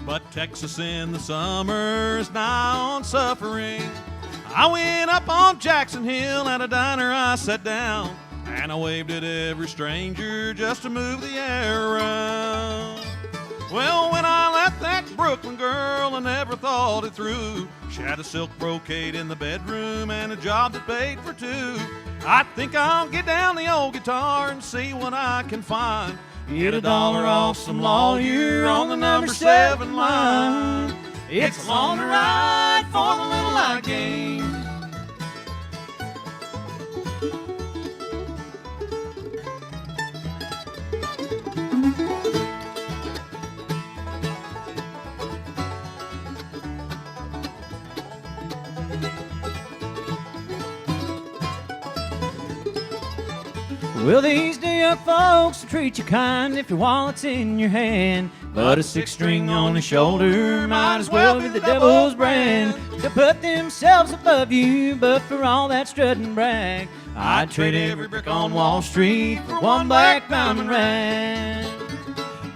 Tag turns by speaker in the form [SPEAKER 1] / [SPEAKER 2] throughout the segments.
[SPEAKER 1] But Texas in the summer is nigh on suffering. I went up on Jackson Hill at a diner, I sat down, and I waved at every stranger just to move the air around. Well, when I left that Brooklyn girl, I never thought it through. She had a silk brocade in the bedroom and a job that paid for two. I think I'll get down the old guitar and see what I can find. Get $1 off some lawyer on the number 7 line. It's a longer ride for the little I gained.
[SPEAKER 2] Well, these New York folks will treat you kind if your wallet's in your hand. But a 6-string on your shoulder might as well be the devil's brand. To put themselves above you, but for all that strut and brag, I'd trade every brick on Wall Street for one black diamond rag.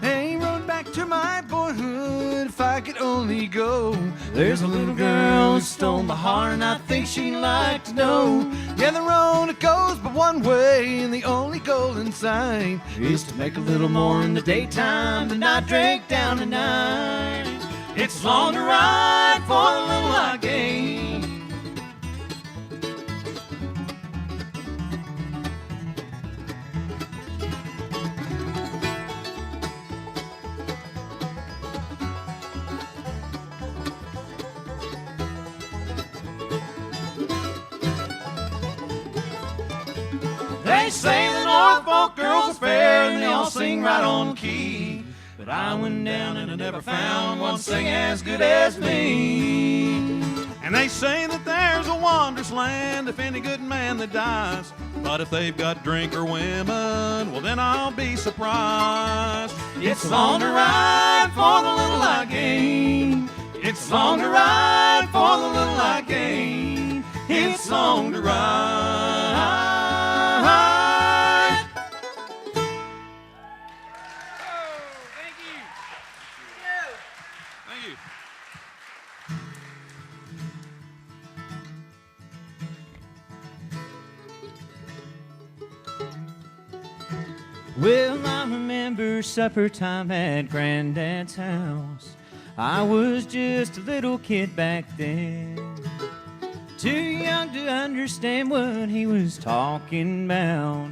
[SPEAKER 3] Hey, rode back to my boyhood if I could only go.
[SPEAKER 2] There's a little girl who stole my heart, and I think she'd like to know.
[SPEAKER 3] Yeah, the road it goes but one way, and the only goal in sight
[SPEAKER 2] is to make a little more in the daytime and not drink down at night.
[SPEAKER 1] It's a longer ride for the little I gained. They say the Norfolk girls are fair and they all sing right on key. But I went down and I never found one sing as good as me. And they say that there's a wondrous land if any good man that dies. But if they've got drink or women, well then I'll be surprised. It's long to ride for the little I gain. It's long to ride for the little I gain. It's long to ride.
[SPEAKER 2] Well, I remember supper time at Granddad's house. I was just a little kid back then, too young to understand what he was talking about,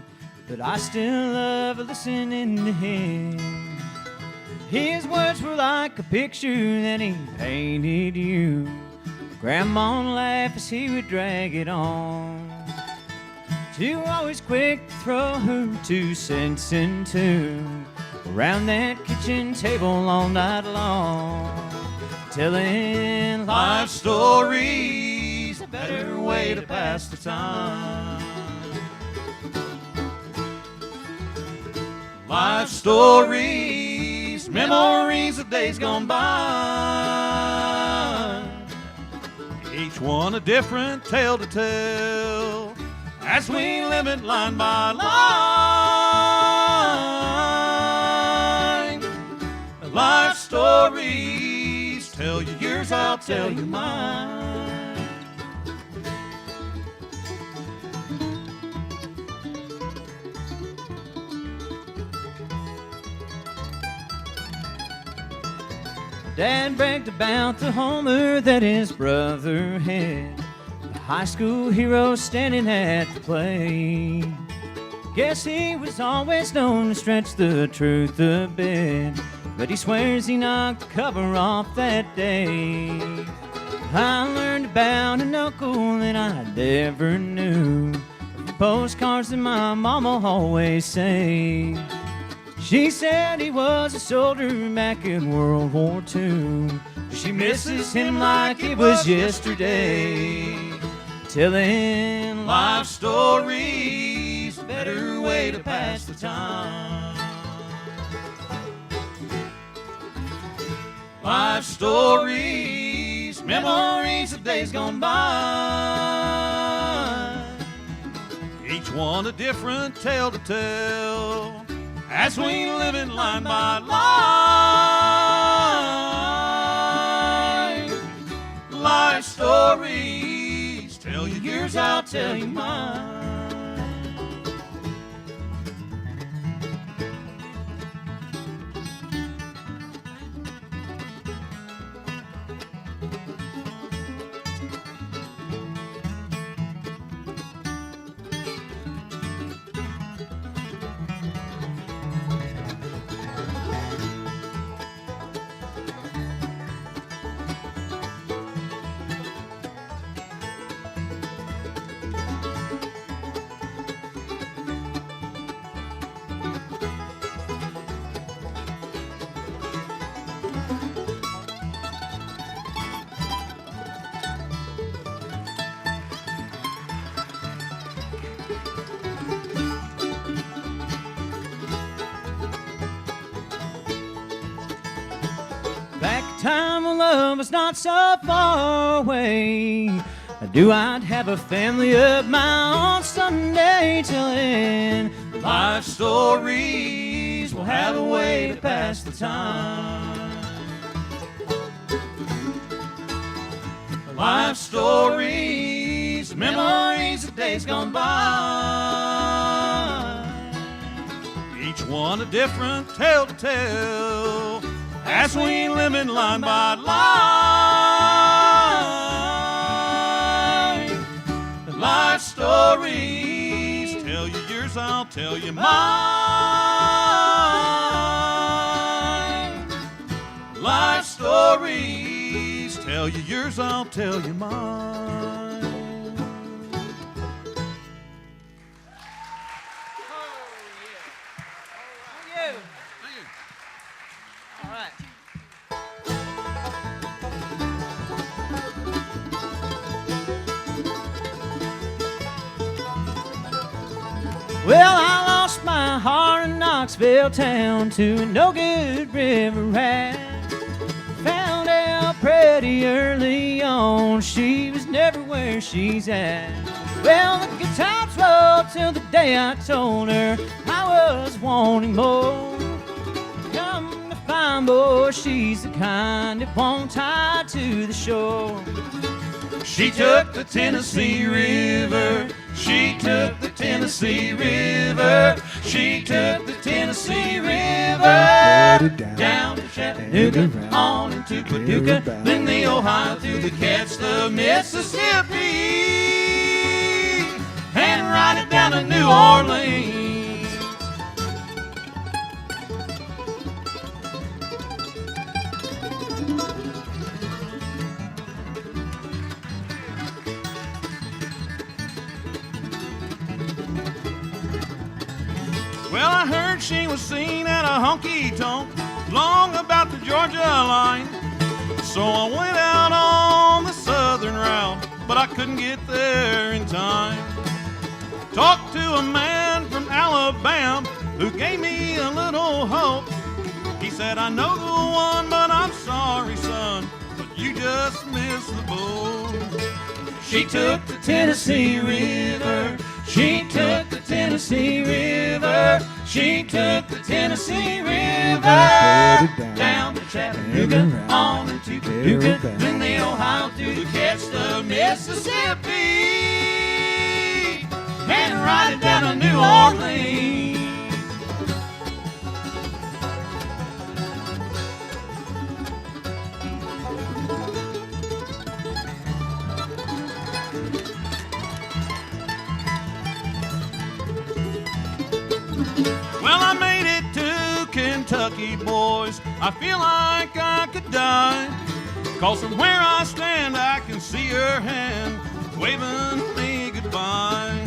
[SPEAKER 2] but I still love listening to him. His words were like a picture that he painted you. Grandma'd laugh as he would drag it on. Too always quick to throw her 2 cents into around that kitchen table all night long, telling life stories, a better way to pass the time. Life stories, memories of days gone by, each one a different tale to tell, as we live it line by line. Life stories, tell you yours, I'll tell you mine. Dad bragged about the homer that his brother had, the high school hero standing at the plate. Guess he was always known to stretch the truth a bit, but he swears he knocked the cover off that day. I learned about an uncle that I never knew, the postcards that my mama always saved. She said he was a soldier back in World War II. She misses him like it was yesterday, telling life stories, a better way to pass the time. Life stories, memories of days gone by, each one a different tale to tell, as we live in line by line. yours, I'll tell you mine. Time when love was not so far away, I knew I'd have a family of my own someday. Till then, life stories will have a way to pass the time. Life stories, memories of days gone by.
[SPEAKER 1] Each one a different tale to tell, as we live in line by line. Life stories, tell you yours, I'll tell you mine. Life stories, tell you yours, I'll tell you mine.
[SPEAKER 2] Well, I lost my heart in Knoxville town to a no-good river rat. Found out pretty early on she was never where she's at. Well, the good times rolled till the day I told her I was wanting more. Come to find, boy, she's the kind that won't tie to the shore.
[SPEAKER 1] She took the Tennessee River. She took the Tennessee River. She took the Tennessee River down to Chattanooga, on into Paducah, then the Ohio through the Catch the Mississippi, and ride it down to New Orleans. Well, I heard she was seen at a honky-tonk long about the Georgia line. So I went out on the southern route, but I couldn't get there in time. Talked to a man from Alabama who gave me a little hope. He said, I know the one, but I'm sorry, son, but you just missed the boat. She took the Tennessee River. She took the Tennessee River. She took the Tennessee River down to Chattanooga, on into Paducah, then the Ohio through the Catch the Mississippi, and ride it down to New Orleans. Well, I made it to Kentucky, boys. I feel like I could die. 'Cause from where I stand, I can see her hand waving me goodbye.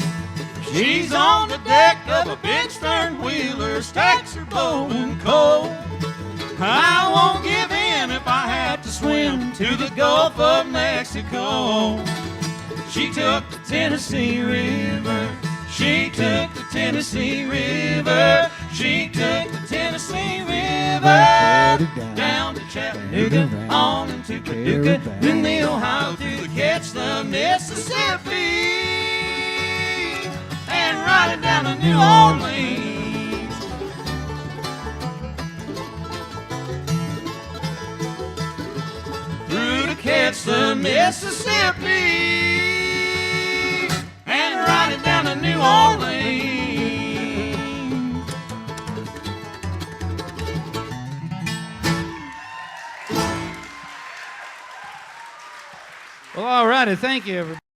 [SPEAKER 1] She's on the deck of a big stern wheeler, stacks her bow and coal. I won't give in if I have to swim to the Gulf of Mexico. She took the Tennessee River. She took the Tennessee River. She took the Tennessee River down to Chattanooga, on into Paducah, then the Ohio through the Catch the Mississippi, and ride it down to New Orleans. Through to Catch the Mississippi,
[SPEAKER 4] All righty, thank you, everybody.